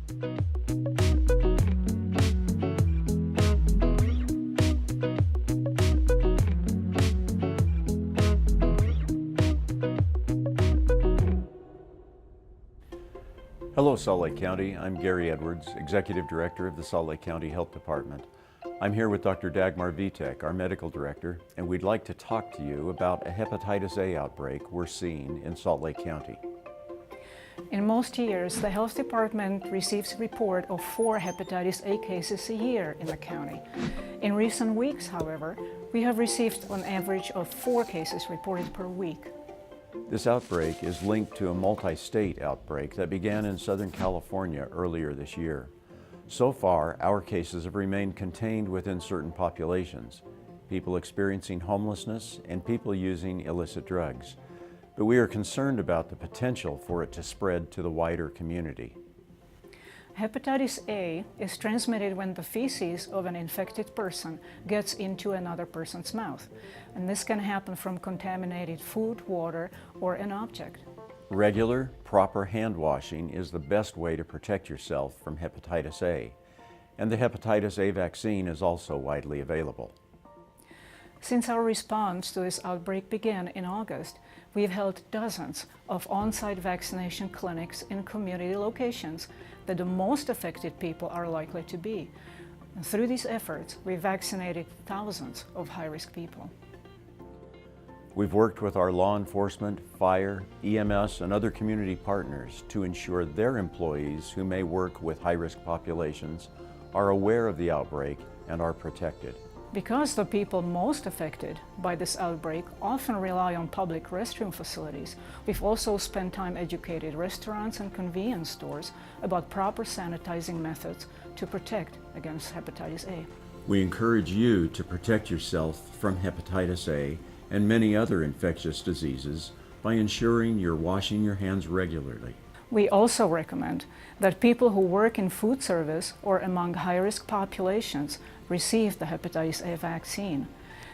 Hello, Salt Lake County. I'm Gary Edwards, Executive Director of the Salt Lake County Health Department. I'm here with Dr. Dagmar Vitek, our Medical Director, and we'd like to talk to you about a Hepatitis A outbreak we're seeing in Salt Lake County. In most years, the Health Department receives a report of 4 Hepatitis A cases a year in the county. In recent weeks, however, we have received an average of 4 cases reported per week. This outbreak is linked to a multi-state outbreak that began in Southern California earlier this year. So far, our cases have remained contained within certain populations, people experiencing homelessness and people using illicit drugs. But we are concerned about the potential for it to spread to the wider community. Hepatitis A is transmitted when the feces of an infected person gets into another person's mouth, and this can happen from contaminated food, water, or an object. Regular, proper hand washing is the best way to protect yourself from Hepatitis A, and the Hepatitis A vaccine is also widely available. Since our response to this outbreak began in August, we've held dozens of on-site vaccination clinics in community locations that the most affected people are likely to be. And through these efforts, we've vaccinated thousands of high-risk people. We've worked with our law enforcement, fire, EMS, and other community partners to ensure their employees who may work with high-risk populations are aware of the outbreak and are protected. Because the people most affected by this outbreak often rely on public restroom facilities, we've also spent time educating restaurants and convenience stores about proper sanitizing methods to protect against Hepatitis A. We encourage you to protect yourself from Hepatitis A and many other infectious diseases by ensuring you're washing your hands regularly. We also recommend that people who work in food service or among high-risk populations receive the Hepatitis A vaccine.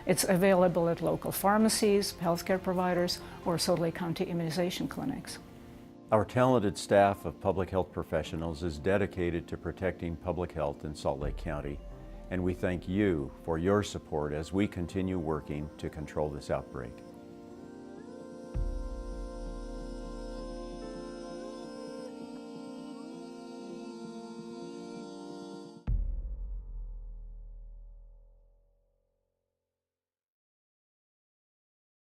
It's available at local pharmacies, healthcare providers, or Salt Lake County immunization clinics. Our talented staff of public health professionals is dedicated to protecting public health in Salt Lake County, and we thank you for your support as we continue working to control this outbreak.